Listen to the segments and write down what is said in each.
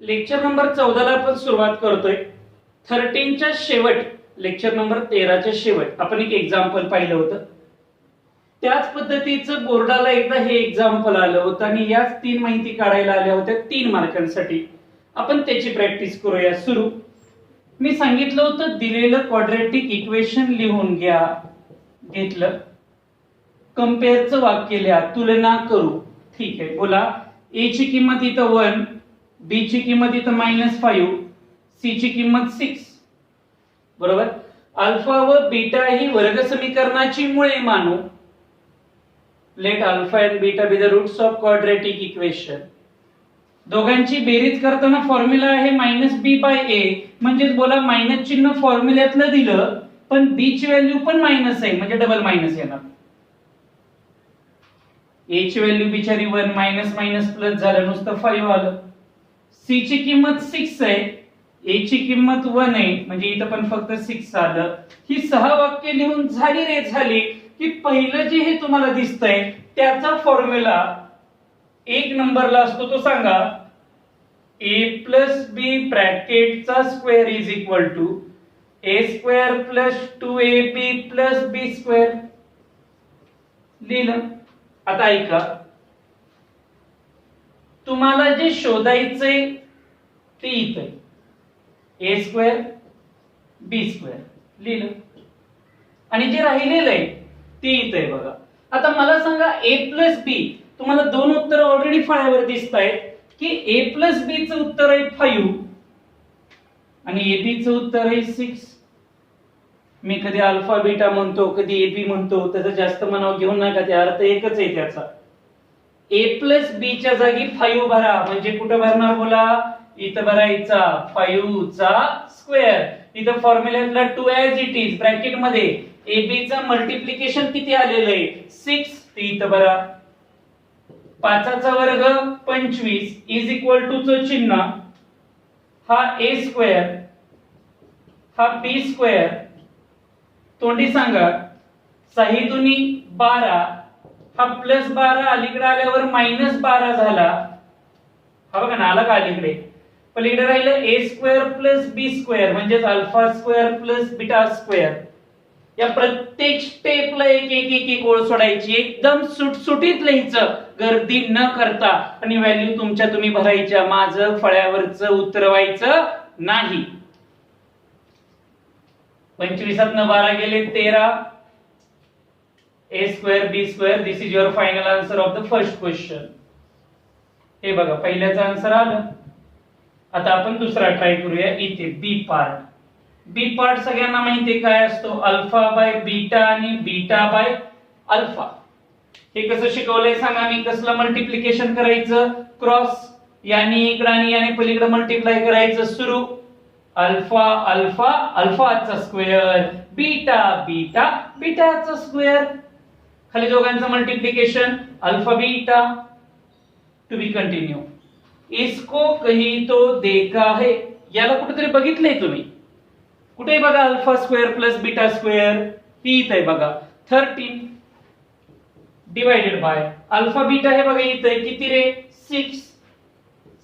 Lecture number 14 ला आपण सुरुवात करतोय. 13 च्या शेवट, लेक्चर नंबर 13 च्या शेवट आपण एक एक्झाम्पल पाहिलं होतं. त्याच पद्धतीचं बोर्डाला एकदा हे एक्झाम्पल आलं होतं आणि याच 3 माहिती काढायला आल्या होत्या 3 मार्कांसाठी. आपण त्याची प्रॅक्टिस करूया. सुरू. मी सांगितलं होतं दिलेलं क्वाड्रॅटिक इक्वेशन लिहून घ्या. घेतलं. कंपेअरचं वाक्य लिहा, तुलना करू. ठीक आहे, बोला. ए ची किंमत इथं 1, बी ची किंमत इथं -5, सी ची किंमत 6. बरोबर. अल्फा व बीटा ही वर्ग समीकरणाची मुळे मानू. Let alpha and beta be the roots of quadratic equation. दोघांची बेरीज करताना फॉर्म्युला आहे -b/a. म्हणजेच बोला मायनस चिन्ह फॉर्म्युल्यातलं दिलं पण b ची व्हॅल्यू पण मायनस आहे म्हणजे डबल मायनस येणार. a ची व्हॅल्यू बिचारी 1 मायनस मायनस प्लस झालं, नुसतं 5 आलं. c ची किंमत 6 आहे, a ची किंमत 1 आहे म्हणजे इथं पण फक्त 6 आलं. ही 6 वाक्य लिहून झाली रे झाली की पहिलं जे हे तुम्हाला दिसतंय त्याचा फॉर्म्युला 1 नंबरला असतो, तो सांगा. a + b ब्रॅकेटचा square is equal to a² + 2ab + b². लिहिलं. आता ऐका, तुम्हाला जे शोधायचंय ते इथे a² b² लिहिलं आणि जे राहिलेलं आहे ते इथे आहे बघा. आता मला सांगा a + b, तुम्हाला दोन उत्तर ऑलरेडी फळ्यावर दिसत आहेत की a + b चं उत्तर आहे 5 आणि ab चं उत्तर आहे 6. मी कधी अल्फा बीटा म्हणतो, कधी एबी म्हणतो, त्याचं जास्त मनाव घेऊन नका, ते अर्थ एकच आहे त्याचा. a + b च्या जागी 5 भरा म्हणजे कुठं भरणार बोला? इथं भरायचा 5 चा स्क्वेअर. इथं फॉर्म्युल्यातला 2 ॲज इट इज ब्रॅकेट मध्ये ab चं मल्टिप्लिकेशन किती आलेलं आहे 6, ते इथं भरा. 5 चा वर्ग 25 इज इक्वल टू चं चिन्ह, हा a², हा b². तोंडी सांगा. 6 दुनी 12, हा +12 अलीकडे आल्यावर -12 झाला. हा बघा ना, आला का अलीकडे? पलीकडे राहिलं a² + b² म्हणजेच α² + β². या प्रत्येक स्टेपला एक ओळ सोडायची, एकदम सुटसुटीत लिहायचं, गर्दी न करता, आणि व्हॅल्यू तुमच्या तुम्ही भरायच्या. माझं फळ्यावरचं उत्तर व्हायचं नाही. 25 न 12 गेले 13. a² b². This is your final answer of the first question. हे बघा, पहिल्याचं आन्सर आलं. आता आपण दुसरा ट्राय करूया. इथे बी पार्ट. बी पार्ट सगळ्यांना माहिती काय असतो? α/β आणि β/α. हे कसं शिकवलंय सांगा मी? कसलं मल्टिप्लिकेशन करायचं? क्रॉस. यानी इकडं आणि याने पलीकडे मल्टिप्लाय करायचं. सुरू. अल्फा अल्फा अल्फाचा स्क्वेअर, बीटा बीटा बीटाचा स्क्वेअर. खाली दोघांचं multiplication alpha beta. To be continue. इसको कहीं तो देखा है. याला कुठेतरी बघितलंय तुम्ही? कुठे बघा? α² + β². ही इथे आहे बघा 13 डिवायडेड बाय अल्फा बीटा. हे बघा इथे किती रे? 6.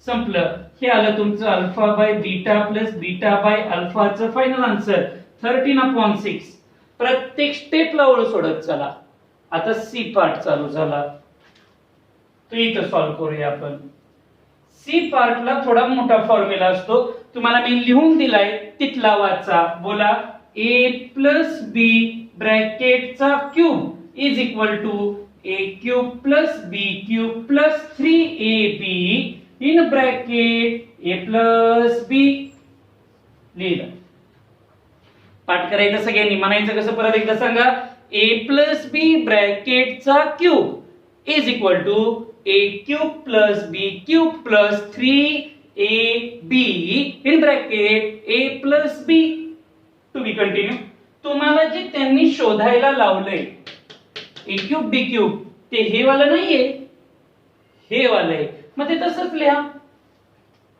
संपलं. हे आलं तुमचं α/β + β/α चं फायनल आन्सर 13/6. प्रत्येक स्टेपला ओळ सोडत चला. आता सी पार्ट चालू झाला. तो इथं सॉल्व्ह करूया आपण. सी पार्टला थोडा मोठा फॉर्म्युला असतो, तुम्हाला मी लिहून दिलाय, तिथला वाचा. बोला. a + b ब्रॅकेटचा cube is equal to a³ + b³ + 3ab in bracket a + b. लिहिलं. पाठ करायचं सगळ्यांनी. म्हणायचं कसं? परत एकदा सांगा. a + b ब्रॅकेटचा cube is equal to a³ + b³ + 3ab in bracket a + b. To be continue. तुम्हाला जे त्यांनी शोधायला लावलंय a³ b³ ते हे वाला नाहीये, हे वाला आहे. मग ते तसंच लिहा.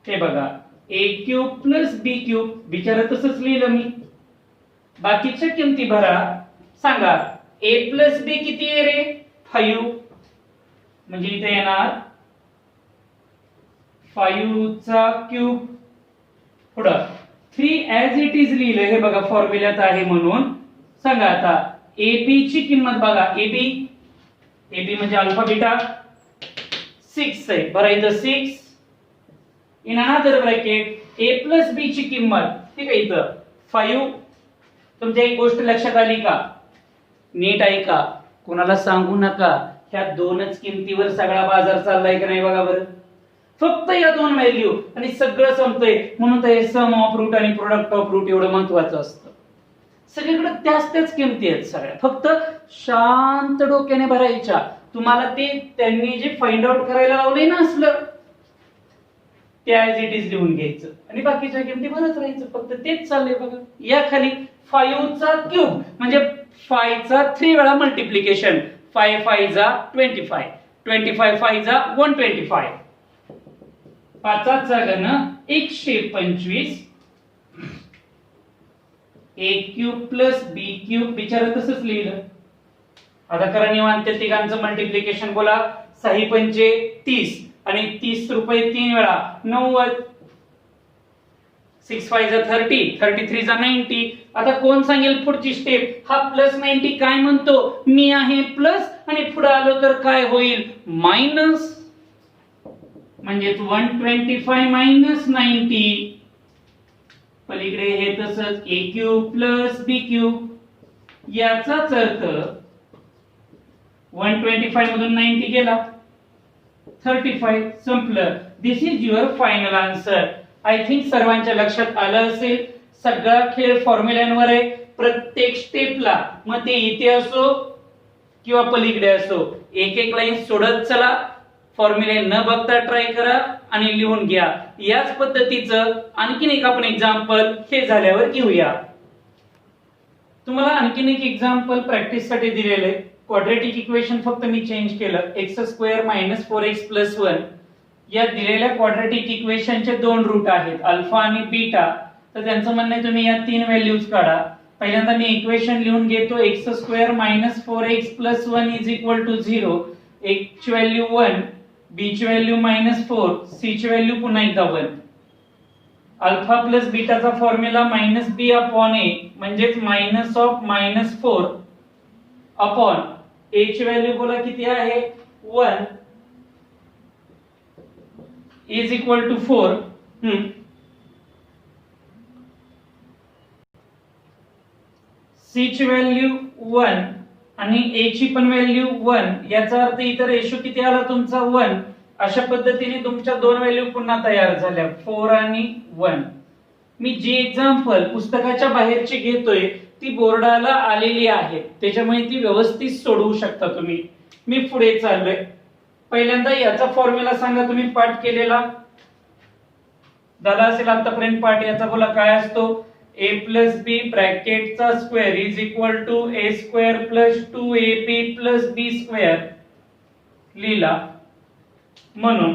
हे बघा a³ + b³ विचार तसंच लिहिलं मी. बाकीच्या किमती भरा. सांगा a + b किती आहे रे? 5. म्हणजे इथे येणार 5 चा क्यूब पुढं 3 ऍज इट इज लिहिलं, हे बघा फॉर्म्युल्यात आहे म्हणून. सांगा आता AB ची किंमत बघा, AB म्हणजे अल्फा बीटा 6 आहे, भरायचं 6 in another bracket A plus B ची किंमत, ठीक आहे, इथं 5. तुमच्या एक गोष्ट लक्षात आली का? नीट ऐका, कोणाला सांगू नका. ह्या दोनच किमतीवर सगळा बाजार चाललाय का नाही बघा बरं. फक्त या दोन व्हॅल्यू आणि सगळं संपतंय. म्हणून तर सम ऑफ रूट आणि प्रोडक्ट ऑफ रूट एवढं महत्वाचं असतं. सगळीकडे त्याच किमती आहेत सगळ्या, फक्त शांत डोक्याने भरायच्या. तुम्हाला ते त्यांनी जे फाइंड आउट करायला लावलंय ना असलं, ते ऍज इट इज लिहून घ्यायचं आणि बाकीच्या किमती भरत राहायचं. फक्त तेच चाललंय बघा. या खाली 5 चा क्यूब म्हणजे 5 चा 3 वेळा मल्टिप्लिकेशन, 5 5 जा 25, 25 5 जा 125, 5 चा घन 125, A cube plus B cube, बिचारा तसंच लिहिलं. आता करा निवांत तिघांचं मल्टिप्लिकेशन. बोला 6 पंचे 30 आणि 30 रुपये 3 वेळा 90, 6 5 जा 30, 33 जा 90. आता कोण सांगेल पुढची स्टेप? हा प्लस 90 काय म्हणतो? मी आहे प्लस आणि पुढे आलो तर काय होईल? मायनस. म्हणजे 125 मायनस 90. पलीकडे हे तसंच A cube plus B cube. याचाच अर्थ 125 मधून 90 गेला 35. संपलं. This is your final answer. I think सर्वांच्या लक्षात आलं असेल. सगळा खेळ फॉर्म्युल्यांवर आहे प्रत्येक स्टेपला, मग ते इथे असो किंवा पलीकडे असो. एक एक लाईन सोडत चला, फॉर्म्युले न बघता ट्राय करा आणि लिहून घ्या. याच पद्धतीचं आणखीन एक आपण एक्झाम्पल हे झाल्यावर घेऊया. तुम्हाला आणखीन एक एक्झाम्पल प्रॅक्टिस साठी दिलेलं आहे. क्वाड्रेटिक इक्वेशन फक्त मी चेंज केलं, x² - 4x + 1. या दिलेल्या क्वाड्रेटिक इक्वेशनचे दोन रूट आहेत, अल्फा आणि बीटा. तर त्यांचं म्हणणं आहे तुम्ही या तीन व्हॅल्यूज काढा. पहिल्यांदा मी इक्वेशन लिहून घेतो, x² - 4x + 1 = 0. x ची व्हॅल्यू 1, b ची व्हॅल्यू -4, c ची व्हॅल्यू पुन्हा एकदा 1. अल्फा प्लस बीटाचा फॉर्म्युला -b/a म्हणजेच -4 अपॉन a ची व्हॅल्यू बोला किती आहे? 1 = 4. c ची व्हॅल्यू 1 आणि a ची पण व्हॅल्यू 1. याचा अर्थ इतर रेशो किती आला तुमचा? 1. अशा पद्धतीने तुमच्या दोन व्हॅल्यू पुन्हा तयार झाल्या, 4 आणि 1. मी जी एक्झाम्पल पुस्तकाच्या बाहेरची घेतोय ती बोर्डाला आलेली आहे, त्याच्यामुळे ती व्यवस्थित सोडवू शकता तुम्ही. मी पुढे चाललोय. पहिल्यांदा याचा फॉर्म्युला सांगा, तुम्ही पाठ केलेला झाला असेल आतापर्यंत पाठ. याचा बोला काय असतो? a + b ब्रॅकेटचा स्क्वेअर = a² + 2ab + b². लिहिला. म्हणून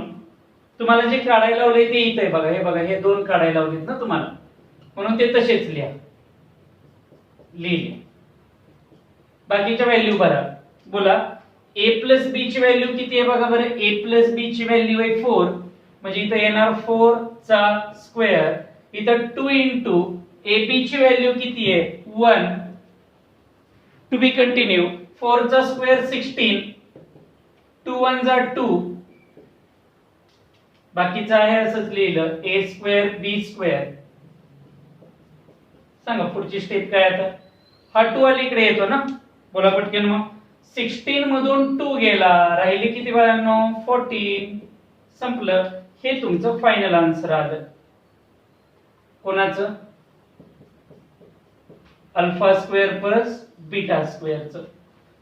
तुम्हाला जे काढायला लावले ते इथे बघा, हे बघा, हे दोन काढायला लावलेत ना तुम्हाला, म्हणून ते तसेच लिहा. लिहिले. बाकीच्या व्हॅल्यू भरा. बोला a + b ची व्हॅल्यू किती आहे बघा बरं. a + b ची व्हॅल्यू आहे 4, म्हणजे इथे येणार 4 चा स्क्वेअर. इथं 2 * ab ची व्हॅल्यू किती आहे? 1. To be continue. 4 चा स्क्वेअर 16, 2 1 जा 2. बाकीचं आहे असंच लिहिलं, a² b². सांगा पुढची स्टेप काय आता? हा 2 अलीकडे येतो ना, बोला पटकन. मग 16 मधून 2 गेला, राहिले किती बाळांनो? 14. संपलं. हे तुमचं फायनल आन्सर आलं. कोणाचं? α² प्लस β²च.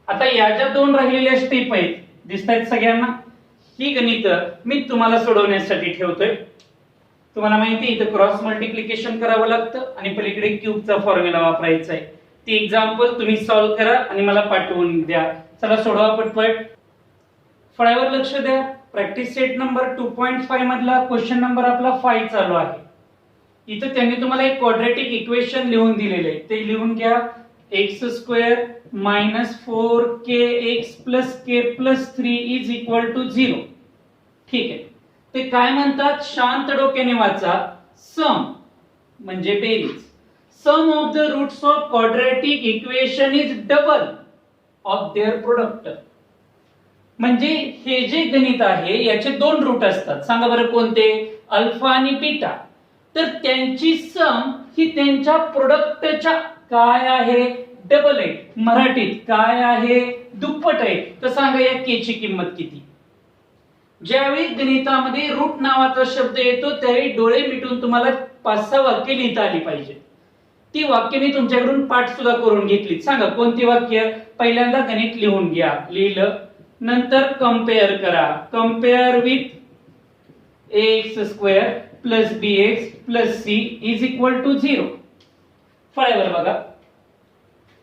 आता या ज्या दोन राहिलेल्या स्टेप आहेत दिसतायत सगळ्यांना, ही गणित मी तुम्हाला सोडवण्यासाठी ठेवतोय. तुम्हाला माहिती आहे इथं क्रॉस मल्टिप्लिकेशन करावं लागतं आणि पलीकडे क्यूबचा फॉर्म्युला वापरायचा आहे. ती एक्झाम्पल तुम्ही सॉल्व्ह करा आणि मला पाठवून द्या. चला सोडवा पटपट. फळ्यावर लक्ष द्या. प्रॅक्टिस सेट नंबर 2.5 मधला क्वेश्चन नंबर आपला 5 चालू आहे. इथं त्यांनी तुम्हाला एक क्वाड्रेटिक इक्वेशन लिहून दिलेले आहे, ते लिहून घ्या. x² - 4kx + k + 3 = 0. ठीक आहे. ते काय म्हणतात, शांत डोक्याने वाचा. सम म्हणजे बेरीज. Sum of the roots of quadratic equation is double of their product. म्हणजे हे जे गणित आहे याचे दोन रूट असतात. सांगा बरं कोणते, अल्फा आणि बीटा. तर त्यांची सम ही त्यांच्या प्रोडक्टच्या काय आहे, डबल आहे. मराठीत काय आहे, दुप्पट आहे. तर सांगा या के ची किंमत किती. ज्यावेळी गणितामध्ये रूट नावाचा शब्द येतो त्यावेळी डोळे मिटून तुम्हाला 5-6 वाक्य लिहिता आली पाहिजे. ती वाक्य मी तुमच्याकडून पाठ सुद्धा करून घेतली. सांगा कोणती वाक्य. पहिल्यांदा गणित लिहून घ्या, लिहिलं. नंतर कम्पेअर करा. Compare with ax² plus bx plus c is equal to 0. फळ्यावर बघा,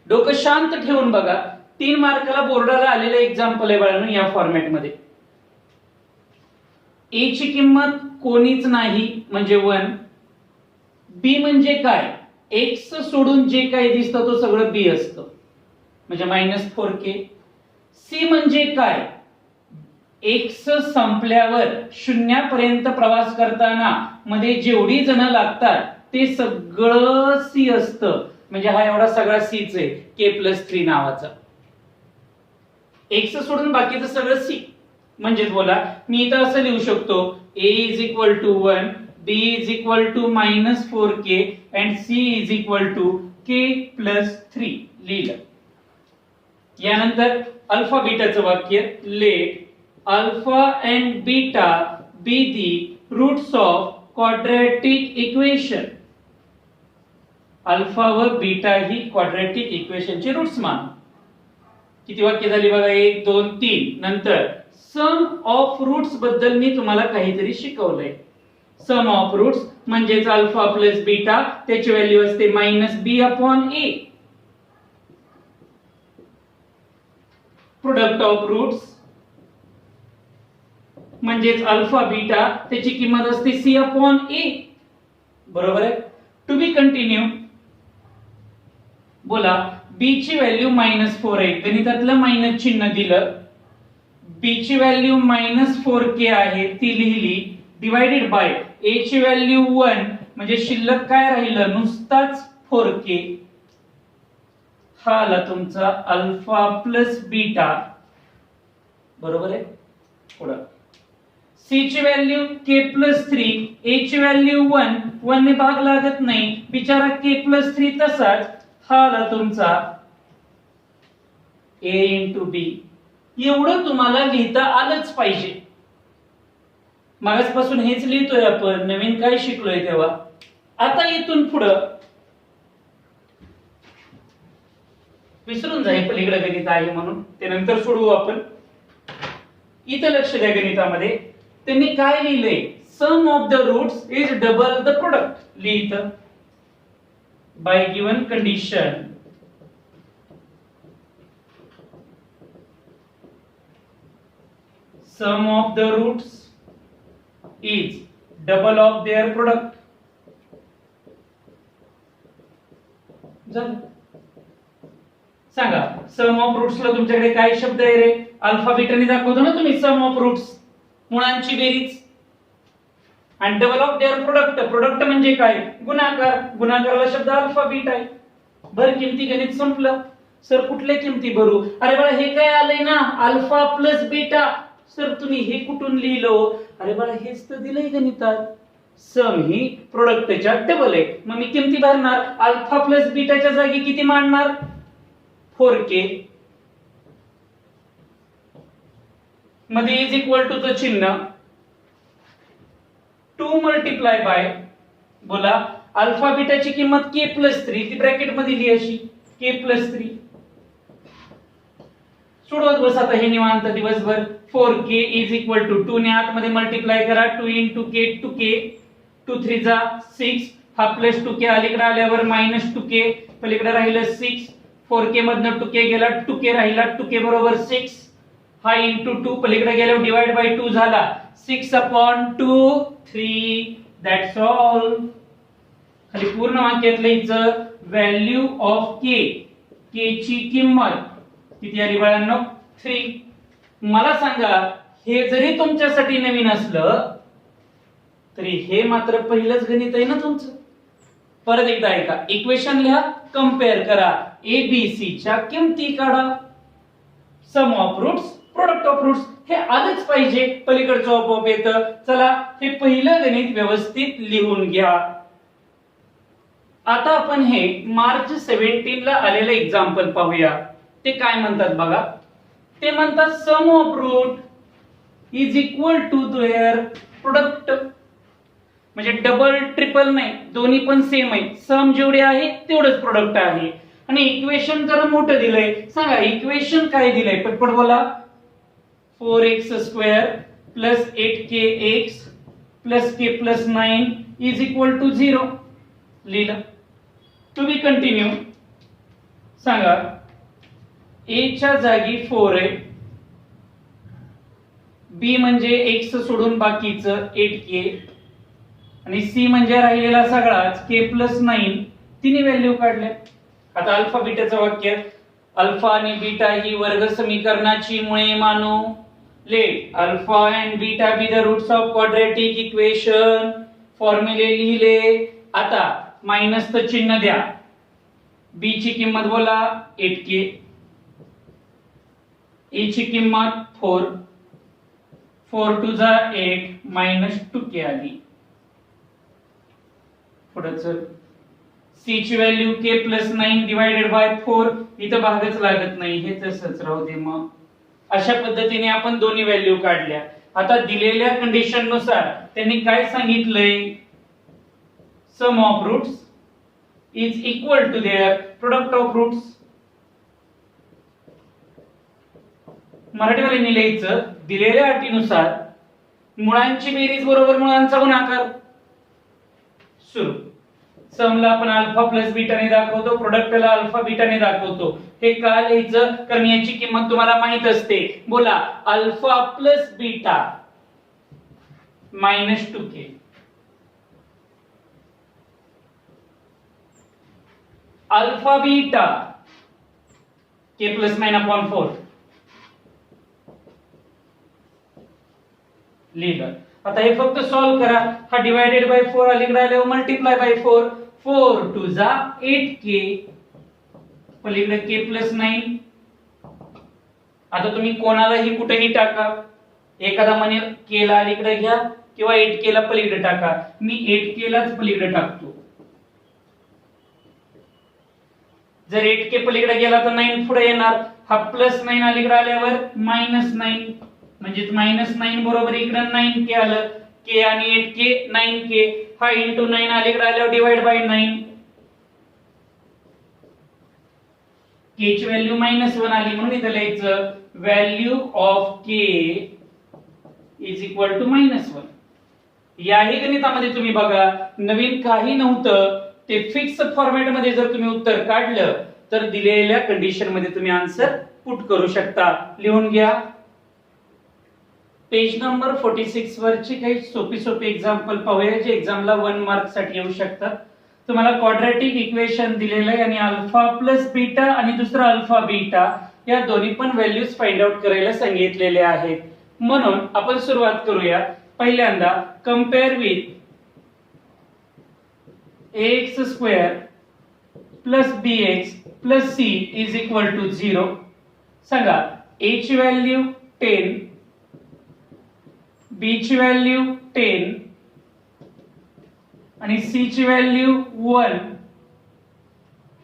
डोकं शांत ठेवून बघा. 3 मार्काला बोर्डाला आलेलं एक्झाम्पल आहे बाळांनो या फॉर्मॅट मध्ये. a ची किंमत कोणीच नाही म्हणजे 1. b म्हणजे काय, x सोडून जे काही दिसतं तो सगळं b असतं म्हणजे -4k. c म्हणजे काय, x संपल्यावर शून्यापर्यंत प्रवास करताना मध्ये जेवढी जण लागतात ते सगळं c असतं म्हणजे हा एवढा सगळा c च आहे k+3 नावाचा. x सोडून बाकीचं सगळं c. म्हणजेच बोला मी इथं असं लिहू शकतो a is equal to 1, b is equal to -4k and c is equal to k+3 लिहिलं. यानंतर अल्फा बीटाचं वाक्य. Let alpha and beta be the roots of quadratic equation. Alpha व बीटा ही क्वाड्रॅटिक इक्वेशनची रूट्स मान. किती वाक्य झाली बघा, 1 2 3. नंतर सम ऑफ रूट्स बद्दल मी तुम्हाला काहीतरी शिकवलंय. सम ऑफ रूट्स म्हणजेच अल्फा प्लस बीटा त्याची व्हॅल्यू असते -b/a. प्रोडक्ट ऑफ रूट्स म्हणजेच अल्फा बीटा त्याची किंमत असते c/a. बरोबर आहे. To be continue. बोला b ची व्हॅल्यू -4 आहे. गणितातलं मायनस चिन्ह दिलं. b ची व्हॅल्यू -4k आहे ती लिहिली. डिवाइडेड बाय a ची व्हॅल्यू 1 म्हणजे शिल्लक काय राहिलं, नुसताच 4k. हा आला तुमचा अल्फा प्लस बीटा. बरोबर आहे. पुढं c ची व्हॅल्यू k+3, a ची व्हॅल्यू 1, 1 ने भाग लागत नाही बिचारा k+3 तसाच. हा आला तुमचा a × b. एवढं तुम्हाला लिहिता आलंच पाहिजे. मागासपासून हेच लिहितोय आपण, नवीन काय शिकलोय तेव्हा. आता इथून पुढं विसरून जाईल पलीकडे गणित आहे म्हणून, ते नंतर सोडवू आपण. इथं लक्ष द्या गणितामध्ये त्यांनी काय लिहिलंय, sum of the roots is double the product. लिहितं by given condition. Sum of the roots is double of their product. झालं. सांगा सम ऑफ रूट्स ला तुमच्याकडे काय शब्द आहे रे, अल्फा बीटाने दाखवतो ना तुम्ही सम ऑफ रूट्स, मुळांची बेरीज. आणि double of their product. Product म्हणजे काय, गुणाकार. गुणाकाराला शब्द अल्फा बीटा आहे. भर किमती गणित संपलं. सर कुठल्या किमती भरू, अरे बाळा हे काय आलंय ना अल्फा प्लस बीटा. सर तुम्ही हे कुठून लिहिलं, अरे बाळा हेच तर दिलंय गणितात. सम ही प्रोडक्टच्या डबल आहे, मग मी किमती भरणार. अल्फा प्लस बीटाच्या जागी किती मांडणार, 4k. मध्ये इज इक्वल टू चं चिन्ह. 2 मल्टिप्लाय बाय. बोला अल्फा बीटाची किंमत k+3, ती ब्रॅकेट मध्ये लिही अशी k+3. सोडवत बस आता हे निवांत दिवसभर. 4k इज इक्वल टू 2 ने आतमध्ये मल्टिप्लाय करा. 2 × k 2k. 2 3 जा 6. हा प्लस 2k अलीकडे आल्यावर -2k. पलीकडे राहिलं 6. 4k मधनं 2k गेला, 2k राहिला, 2k बरोबर 6. हा × 2 पलीकडे गेल्यावर डिवाइड बाय 2 झाला. 6/2 3. That's all. खाली पूर्ण वाक्यात लिहायचं व्हॅल्यू ऑफ k. k ची किंमत किती आली बाळांनो, 3. मला सांगा हे जरी तुमच्यासाठी नवीन असलं तरी हे मात्र पहिलंच गणित आहे ना तुमचं. परत एकदा ऐका, इक्वेशन लिहा, कम्पेअर करा, एबीसी च्या किमती काढा, sum of roots, product of roots, हे आलंच पाहिजे, पलीकडचं आपोआप येतं. चला हे पहिलं गणित व्यवस्थित लिहून घ्या. आता आपण हे मार्च 17 ला आलेलं एक्झाम्पल पाहूया. ते काय म्हणतात बघा, ते म्हणतात sum of root is equal to their product. म्हणजे डबल ट्रिपल नाही, दोन्ही पण सेम आहे. सम जेवढे आहे तेवढंच प्रोडक्ट आहे. आणि इक्वेशन जरा मोठं दिलंय, सांगा इक्वेशन काय दिलंय, पटपट बोला. 4x² plus 8kx plus k plus 9 is equal to 0 लिहिलं. To be continue. सांगा a च्या जागी 4 आहे, b म्हणजे x सोडून बाकीचं 8k, आणि c म्हणजे राहिलेला सगळाच k प्लस 9. तिन्ही व्हॅल्यू काढल्या. आता अल्फा बीटाचं वाक्य, अल्फा आणि बीटा ही वर्ग समीकरणाची मुळे मानू. Let alpha and beta be the roots of quadratic equation. फॉर्म्युले लिहिले. आता मायनसचं चिन्ह द्या. b ची किंमत बोला 8k, a ची किंमत 4, 4 2 जा 8 मायनस 2k आली. पुढे चल, c ची value k plus 9 divided by 4. इथं भागच लागत नाही, हे तसंच राहू दे. मग अशा पद्धतीने आपण दोन्ही व्हॅल्यू काढल्या. आता दिलेल्या कंडिशन नुसार त्यांनी काय सांगितलंय, sum of roots is equal to their product of roots. मराठीवाल्यांनी लिहायचं, दिलेल्या अटीनुसार मुळांची बेरीज बरोबर मुळांचा गुणाकार. सुरू. समला आपण अल्फा प्लस बीटाने दाखवतो, प्रोडक्टला अल्फा बीटाने दाखवतो. हे का लिहायचं, कारण याची किंमत तुम्हाला माहित असते. बोला alpha plus beta minus 2k. Alpha beta k plus 9 upon 4 लिहिलं. आता हे फक्त सॉल्व करा. हा डिवायडेड बाय 4 अलीकडे आल्यावर मल्टिप्लाय बाय 4. 4 2 जा 8k, पलीकडे k प्लस 9. आता तुम्ही कोणालाही कुठेही टाका, एखादा म्हणे k ला अलीकडे घ्या किंवा 8k ला पलीकडे टाका. मी 8k लाच पलीकडे टाकतो. जर 8k पलीकडे गेला तर 9 पुढे येणार. हा प्लस 9 अलीकडे आल्यावर मायनस 9, म्हणजे मायनस 9 बरोबर इकडे 9k आलं. k आणि 8k 9k. हा इंटू 9 अलीकडे आल्यावर डिवाइड बाय 9. k ची व्हॅल्यू -1 आली, म्हणून इथे लिहायचं value of k is equal to -1. याही गणितामध्ये तुम्ही बघा, नवीन काही नव्हतं. ते फिक्स फॉर्मॅट मध्ये जर तुम्ही उत्तर काढलं तर दिलेल्या कंडिशन मध्ये तुम्ही आन्सर पुट करू शकता. लिहून घ्या. पेज नंबर 46 वरची काही सोपी एक्झाम्पल पाहूया, जे एक्झामला 1 मार्क साठी येऊ शकतात. तुम्हाला क्वाड्रॅटिक इक्वेशन दिलेलं आहे आणि अल्फा प्लस बीटा आणि दुसरा अल्फा बीटा या दोन्ही पण व्हॅल्यूज फाइंड आउट करायला सांगितलेले आहेत. म्हणून आपण सुरुवात करूया. पहिल्यांदा compare with ax² plus bx plus c is equal to 0. सांगा a ची व्हॅल्यू 10, b ची व्हॅल्यू 10 आणि c ची व्हॅल्यू 1.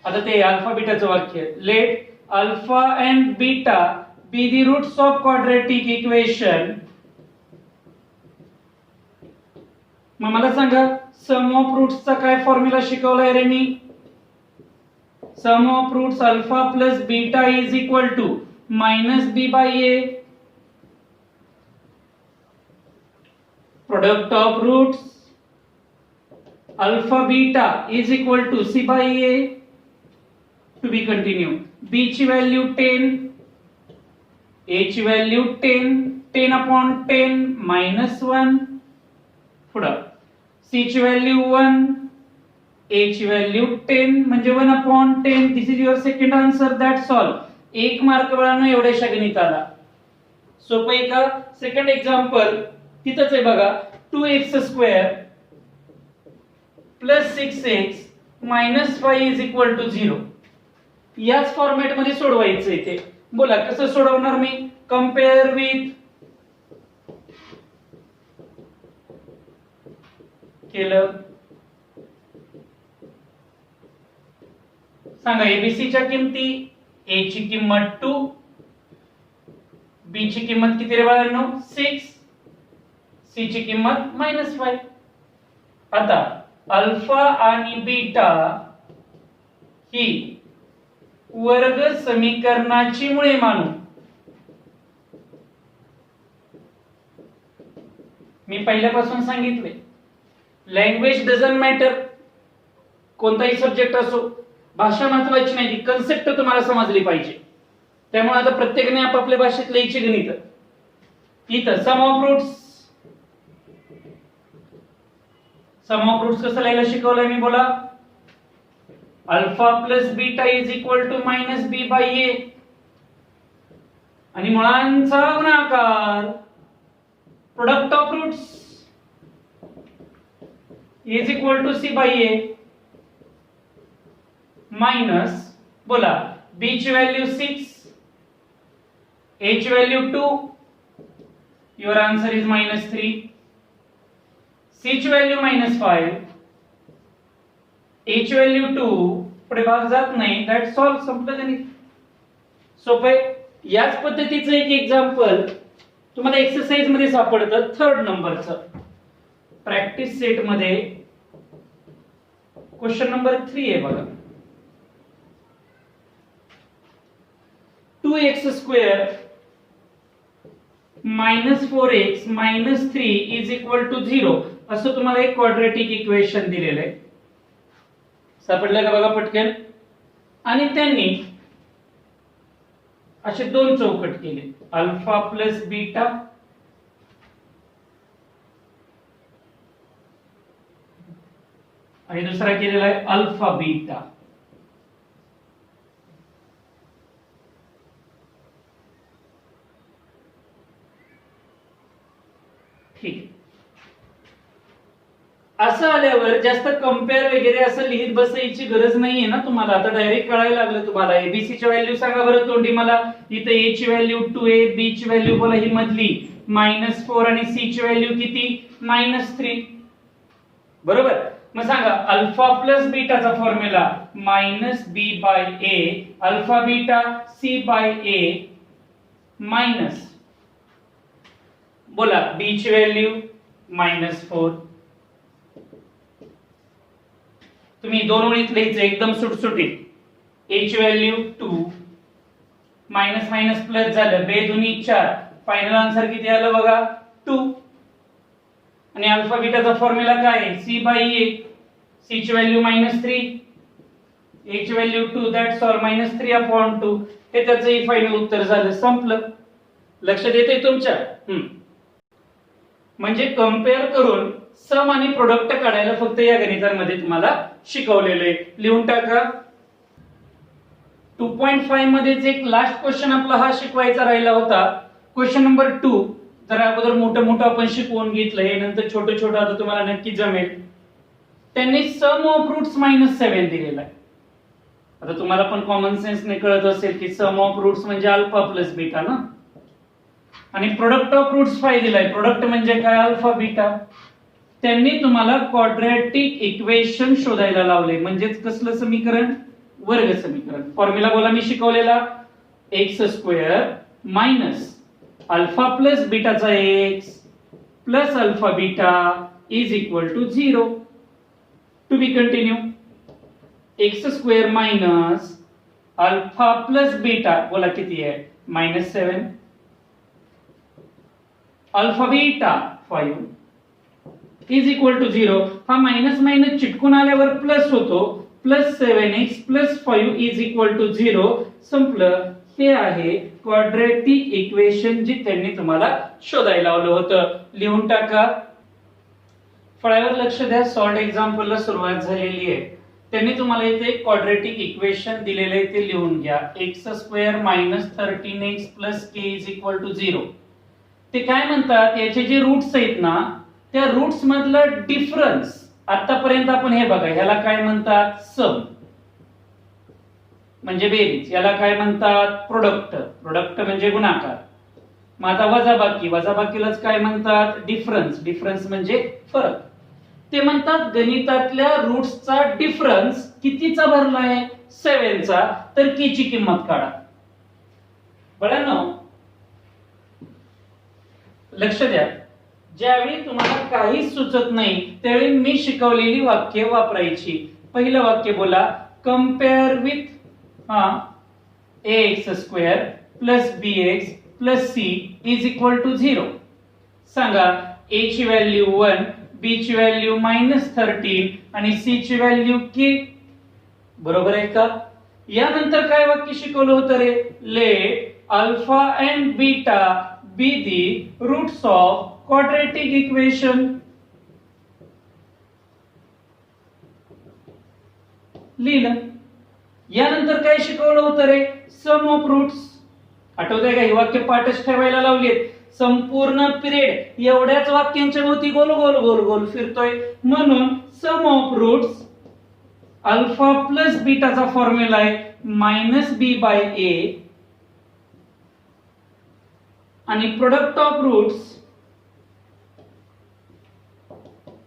आता ते अल्फा बीटाचं वाक्य, let alpha and beta be the roots of quadratic equation. मग मला सांगा सम ऑफ रूट्सचा काय फॉर्म्युला शिकवलाय रे मी. Sum of roots alpha plus beta is equal to -b by a. Product of roots alpha beta is equal to c by a. To be continue. b ची value 10, a ची value 10, 10 upon 10 -1. पुढं c ची value 1, a ची value 10 म्हणजे 1 upon 10. This is your second answer. That's all. 1 mark मिळालं एवढ्याशा गणिताला. सोपं आहे का. सेकंड एक्झाम्पल तिथंच आहे बघा. 2x² plus 6x minus 5 is equal to 0. याच फॉर्मॅट मध्ये सोडवायचं इथे. बोला कसं सोडवणार मी? कम्पेअर विथ केलं. सांगा एबीसीच्या किमती. ए ची किंमत 2, बी ची किंमत किती रे बाळांनो? 6, सी ची किंमत -5. आता अल्फा आणि बीटा ही वर्ग समीकरणाची मुळे मानू. मी पहिल्यापासून सांगितले लँग्वेज डझंट मॅटर. कोणताही सब्जेक्ट असो, भाषा महत्वाची नाही, कन्सेप्ट तुम्हाला समजली पाहिजे. त्यामुळे आता प्रत्येकाने आपापल्या भाषेत लिहायची गणित. इथं सम ऑफ रूट्स कसं लिहायला शिकवलंय मी? बोला. Alpha plus beta is equal to minus B by A आणि मुळांचा गुणाकार product of roots is equal to C by A minus. बोला बी ची व्हॅल्यू 6, ए ची value 2, your answer is -3. C ची व्हॅल्यू -5, ए ची व्हॅल्यू 2, पुढे भाग जात नाही. That solve. संपलं गणित. सोपे. याच पद्धतीचं एक एक्झाम्पल तुम्हाला एक्सरसाइज मध्ये सापडतं 3rd नंबरचं. प्रॅक्टिस सेट मध्ये क्वेश्चन नंबर 3 आहे बघा. 2x² -4x -3 is equal to 0 असं तुम्हाला एक क्वाड्रॅटिक इक्वेशन दिलेलं आहे. सापडलं का बघा पटकन. आणि त्यांनी असे दोन चौकट केले. अल्फा प्लस बीटा आणि दुसरा केलेला आहे अल्फा बीटा. ठीक. असं आल्यावर जास्त कम्पेअर वगैरे असं लिहित बसायची गरज नाहीये ना तुम्हाला. आता डायरेक्ट कळायला लागलं तुम्हाला. एबीसी ची व्हॅल्यू सांगा बरं तोंडी मला. इथं ए ची व्हॅल्यू 2a, बी ची व्हॅल्यू बोला ही मधली -4 आणि सी ची व्हॅल्यू किती? -3. बरोबर. मग सांगा अल्फा प्लस बीटाचा formula -b by a, alpha beta c by a minus. बोला b ची व्हॅल्यू -4. तुम्ही दोन ओळीत लिहायचं एकदम सुटसुटीत. a ची व्हॅल्यू 2, मायनस मायनस प्लस झालं, 2 दुनी 4, फायनल आन्सर किती आलं बघा 2. आणि अल्फा बीटाचा फॉर्म्युला काय आहे? c बाय a, c ची व्हॅल्यू -3, a ची व्हॅल्यू 2, दॅट्स ऑल -3/2. हे त्याचंही फायनल उत्तर झालं. संपलं. लक्ष देते तुमच्या. म्हणजे कम्पेअर करून सम आणि प्रोडक्ट काढायला फक्त या गणितांमध्ये तुम्हाला शिकवलेलं आहे. लिहून टाका. 2.5 मध्येच एक लास्ट क्वेश्चन आपला हा शिकवायचा राहिला होता. Question number 2. जरा अगोदर मोठं आपण शिकवून घेतलंय, नंतर छोटं आता तुम्हाला नक्की जमेल. त्यांनी सम ऑफ रूट्स -7 दिलेला आहे. आता तुम्हाला पण कॉमन सेन्सने कळत असेल की सम ऑफ रूट्स म्हणजे अल्फा प्लस बीटा ना. आणि प्रोडक्ट ऑफ रूट्स 5 दिलाय. प्रोडक्ट म्हणजे काय? Alpha beta. त्यांनी तुम्हाला क्वाड्रॅटिक इक्वेशन शोधायला लावले. म्हणजेच कसलं समीकरण? वर्ग समीकरण. फॉर्म्युला बोला मी शिकवलेला. x² मायनस अल्फा प्लस बीटाचा x plus alpha beta is equal to 0. To be continue. x² minus alpha plus beta बोला किती आहे? -7. Alpha beta 5 is equal to 0. हा मायनस मायनस चिटकून आल्यावर प्लस होतो. +7x + 5 is equal to 0. संपलं. हे आहे क्वाड्रॅटिक इक्वेशन जी त्यांनी तुम्हाला शोधायला लावलं होतं. लिहून टाका. फळ्यावर लक्ष द्या. सॉल्ड एक्झाम्पलला सुरुवात झालेली आहे. त्यांनी तुम्हाला इथे क्वाड्रॅटिक इक्वेशन दिलेले आहे ते लिहून घ्या. x² - 13x + k is equal to 0. ते काय म्हणतात? याचे जे रूट्स आहेत ना, त्या रूट्स मधला डिफरन्स आतापर्यंत आपण हे बघा, ह्याला काय म्हणतात सम म्हणजे बेरीज, याला काय म्हणतात प्रोडक्ट, प्रोडक्ट म्हणजे गुणाकार. मग आता वजाबाकी, वजाबाकीलाच काय म्हणतात डिफरन्स, डिफरन्स म्हणजे फरक. ते म्हणतात गणितातल्या रूट्सचा डिफरन्स कितीचा भरलाय 7 चा, तर की ची किंमत काढा. बळांनो लक्ष द्या, ज्यावेळी तुम्हाला काहीच सुचत नाही त्यावेळी मी शिकवलेली वाक्य वापरायची. पहिलं वाक्य बोला, compare with ax² plus bx plus c is equal to 0. सांगा a ची व्हॅल्यू 1, b ची व्हॅल्यू -13 आणि c ची व्हॅल्यू k. बरोबर आहे का? यानंतर काय वाक्य शिकवलं होतं रे, let alpha and beta be the roots of quadratic equation. लिहिलं. यानंतर काय शिकवलं होतं रे, सम ऑफ रूट्स. आठवतंय का? ही वाक्य पाठच ठेवायला लावलीत. संपूर्ण पिरियड एवढ्याच वाक्यांच्या भोवती गोल गोल गोल गोल फिरतोय, म्हणून sum of roots alpha plus बीटाचा फॉर्म्युला आहे -b/a आणि प्रोडक्ट ऑफ रूट्स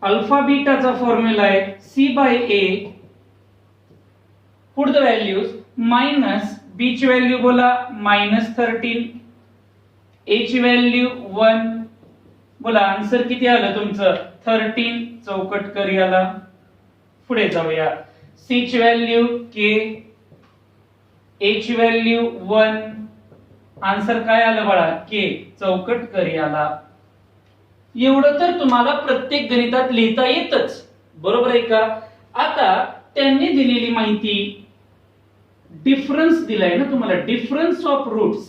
अल्फा बीटाचा फॉर्म्युला आहे c/a. Put the values, minus b ची व्हॅल्यू बोला -13, a ची व्हॅल्यू 1. बोला आन्सर किती आलं तुमचं 13. चौकट कर याला. पुढे जाऊया. c ची व्हॅल्यू k, a ची व्हॅल्यू 1. आन्सर काय आलं बाळा k. चौकट कर याला. एवढं तर तुम्हाला प्रत्येक गणितात लिहिता येतच, बरोबर आहे का? आता त्यांनी दिलेली माहिती, डिफरन्स दिलाय ना तुम्हाला, डिफरन्स ऑफ रूट्स,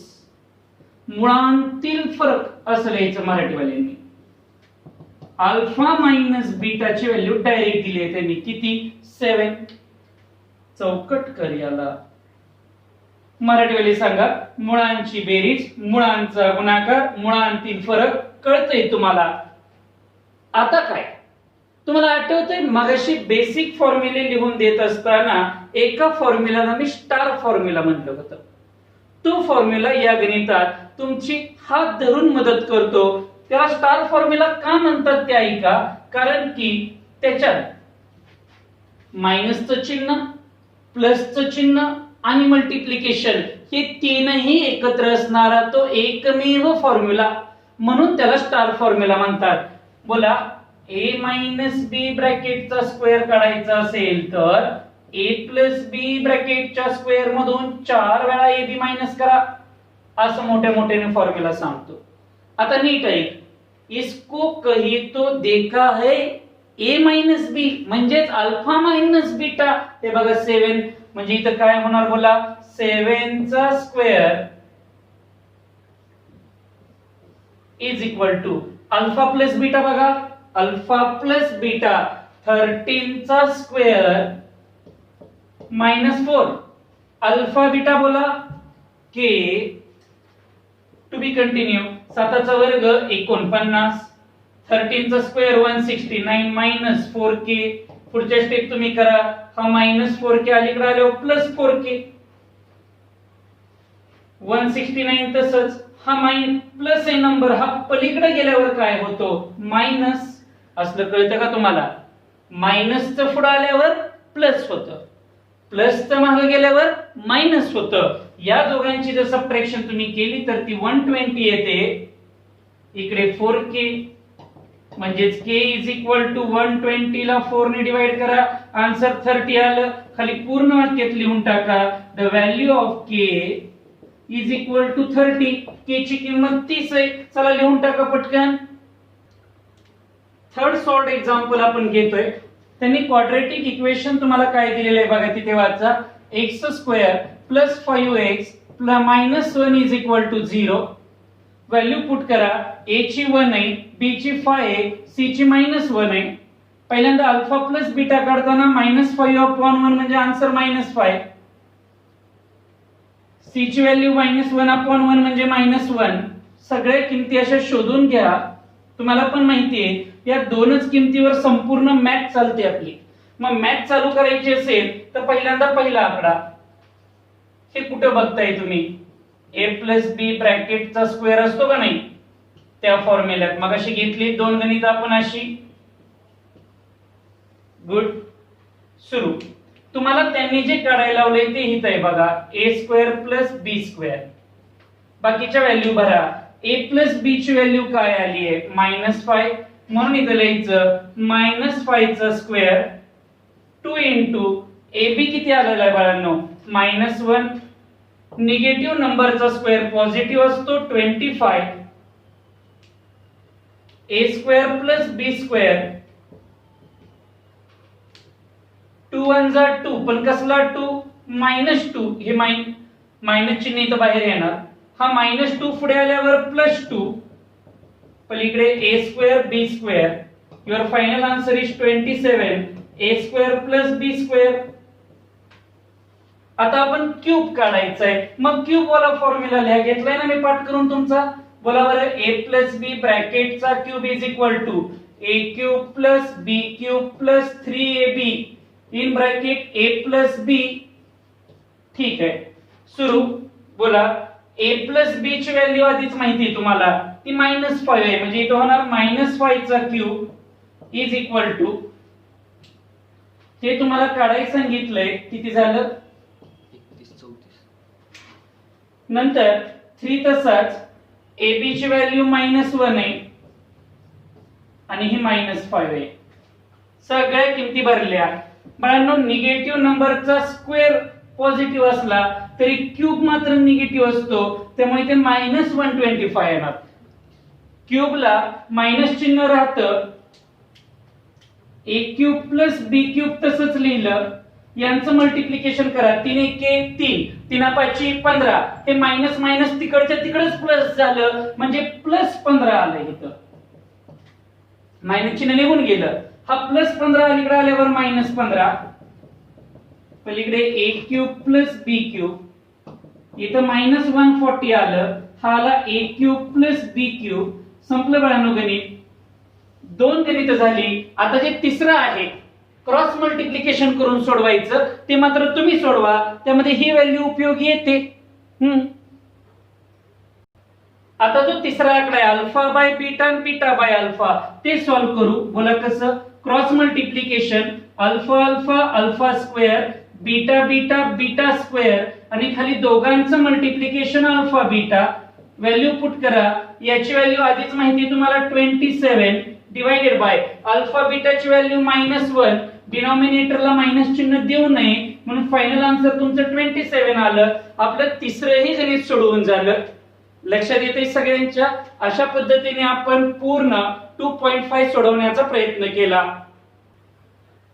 मुळांतील फरक असं लिहायचं मराठीवाल्यांनी. अल्फा मायनस बीटाची व्हॅल्यू डायरेक्ट दिली आहे त्यांनी, किती 7. चौकट कर याला. मराठीवाले सांगा, मुळांची बेरीज, मुळांचा गुणाकार, मुळांतील फरक कळतंय तुम्हाला. आता काय तुम्हाला आठवतंय, मगाशी बेसिक फॉर्म्युले लिहून देत असताना एका फॉर्म्युलाला मी स्टार फॉर्म्युला म्हटलं होतं. तो फॉर्म्युला या गणितात तुमची हात धरून मदत करतो. त्याला स्टार फॉर्म्युला का म्हणतात ते ऐका, कारण की त्याच्यात मायनसचं चिन्ह, प्लसचं चिन्ह आणि मल्टिप्लिकेशन हे तीनही एकत्र असणारा तो एकमेव फॉर्म्युला, म्हणून त्याला स्टार फॉर्म्युला म्हणतात. बोला a b ब्रॅकेटचा स्क्वेअर काढायचा असेल तर a b ब्रॅकेटच्या स्क्वेअर मधून 4 वेळा ab मायनस करा, असं मोठ्या मोठ्याने फॉर्म्युला सांगतो. आता नीट ऐक, इसको कही तो देखा है a b म्हणजेच अल्फा मायनस बीटा. हे बघा 7 म्हणजे इथं काय होणार बोला, 7 चा square is equal to alpha plus beta. बघा अल्फा प्लस बीटा 13 चा स्क्वेअर -4. अल्फा बीटा बोला k. To be continue. 7 चा वर्ग 49, 13 चा स्क्वेअर 169 -4k. पुढच्या स्टेप तुम्ही करा, हा -4k अलीकडे आल्यावर +4k. 169 तसंच, हा प्लस आहे नंबर, हा पलीकडे गेल्यावर काय होतो मायनस. असलं कळतं का तुम्हाला? मायनसचं पुढे आल्यावर प्लस होतं, प्लसचं मागे गेल्यावर मायनस होतं. या दोघांची जर सबट्रॅक्शन तुम्ही केली तर ती 120 येते. इकडे 4k म्हणजेच k इज इक्वल टू 120 ला 4 ने डिवाइड करा, आन्सर 30 आलं. खाली पूर्ण वाक्यात लिहून टाका, the value of k is equal to 30. k ची किंमत 30 आहे. चला लिहून टाका पटकन. थर्ड सॉर्ट एक्झाम्पल आपण घेतोय. त्यांनी क्वाड्रेटिक इक्वेशन तुम्हाला काय दिलेलं आहे बघा, तिथे वाचा. x² plus 5x minus 1 is equal to 0. Value put करा. a ची 1 आहे, b ची 5 आहे, c ची -1 आहे. पहिल्यांदा अल्फा प्लस बीटा काढताना -5/1 म्हणजे आन्सर -5. c ची व्हॅल्यू -1/1 म्हणजे -1. सगळ्या किमती अशा शोधून घ्या. तुम्हाला पण माहिती आहे या दोनच किमतीवर संपूर्ण मॅथ चालते आपली. मग मॅथ चालू करायची असेल तर पहिल्यांदा पहिला आकडा हे कुठे बघताय तुम्ही, ए प्लस बी ब्रॅकेटचा स्क्वेअर असतो का नाही, त्या फॉर्म्युल्यात मग अशी घेतली दोन गणित आपण अशी. गुड. सुरू. तुम्हाला त्यांनी जे काढायला लावले ते हित आहे बघा, ए स्क्वेअर प्लस बी स्क्वेअर. बाकीच्या व्हॅल्यू भरा. ए प्लस बी ची व्हॅल्यू काय आली आहे, -5, म्हणून इथं लिहायचं -5 चा स्क्वेअर 2 इंटू ए बी किती आलेला आहे बाळांनो, -1. निगेटिव्ह नंबरचा स्क्वेअर पॉझिटिव्ह असतो 25. ए स्क्वेअर प्लस बी स्क्वेअर 2 1 जा 2, पण कसला 2, -2. हे मायनस चिन्ह इथं बाहेर येणार. हा -2 पुढे आल्यावर +2. पलीकडे A square B square. Your final answer is 27. A square plus B square. आता आपण क्यूब काढायचा आहे. मग क्यूब वाला फॉर्म्युला लिहा, घेतलाय ना मी पाठ करून तुमचा. बोला बरं, ए प्लस बी ब्रॅकेटचा cube is equal to A cube plus B cube plus 3ab in bracket A plus B. ठीक आहे, सुरू. बोला, ए प्लस बी ची व्हॅल्यू आधीच माहिती आहे तुम्हाला, ती -5 आहे. म्हणजे इथं होणार -5 चा क्यूब इज इक्वल टू, हे तुम्हाला काढायला सांगितलंय, किती झालं 34. नंतर 3 तसाच ए बी ची व्हॅल्यू -1 आहे आणि ही -5 आहे. सगळ्या किमती भरल्या. बाळांनो, निगेटिव्ह नंबरचा स्क्वेअर पॉझिटिव्ह असला तरी क्यूब मात्र निगेटिव्ह असतो, त्यामुळे ते -125 येणार. क्यूबला मायनस चिन्ह राहतं. ए क्यूब प्लस बी क्यूब तसंच लिहिलं, यांचं मल्टिप्लिकेशन करा. 3 1 3, 3 5 15. हे मायनस मायनस तिकडच्या तिकडच प्लस झालं, म्हणजे +15 आलं. इथं मायनस चिन्ह निघून गेलं. हा +15 अलीकडे आल्यावर -15. पलीकडे ए क्यूब प्लस बी क्यूब, इथं -140 आलं. हा आला ए क्यूब प्लस बी क्यूब. संपलं बाळांनो गणित. 2 गणित झाली. आता जे तिसरं आहे क्रॉस मल्टिप्लिकेशन करून सोडवायचं, ते मात्र तुम्ही सोडवा, त्यामध्ये ही व्हॅल्यू उपयोगी येते. आता जो तिसरा आकडा आहे अल्फा बाय बीटा आणि बीटा बाय अल्फा, ते सॉल्व्ह करू. बोला कसं, cross multiplication alpha alpha alpha square, beta beta beta square आणि खाली दोघांचं multiplication alpha beta. Value put करा. याची व्हॅल्यू आधीच माहिती आहे तुम्हाला 27 डिवाइडेड बाय अल्फा बीटाची व्हॅल्यू -1. डिनॉमिनेटरला मायनस चिन्ह देऊ नये म्हणून फायनल आन्सर तुमचं 27 आलं. आपलं तिसरंही गणित सोडवून झालं. लक्षात येते सगळ्यांच्या. अशा पद्धतीने आपण पूर्ण 2.5 सोडवण्याचा प्रयत्न केला.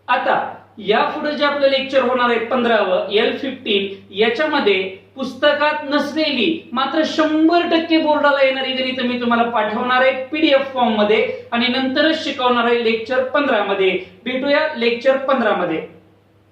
आता यापुढे जे आपलं लेक्चर होणार आहे 15व L15, याच्यामध्ये पुस्तकात नसलेली मात्र 100% बोर्डाला येणारी गणित मी तुम्हाला पाठवणार आहे PDF फॉर्म मध्ये आणि नंतरच शिकवणार आहे लेक्चर 15 मध्ये. भेटूया लेक्चर 15 मध्ये.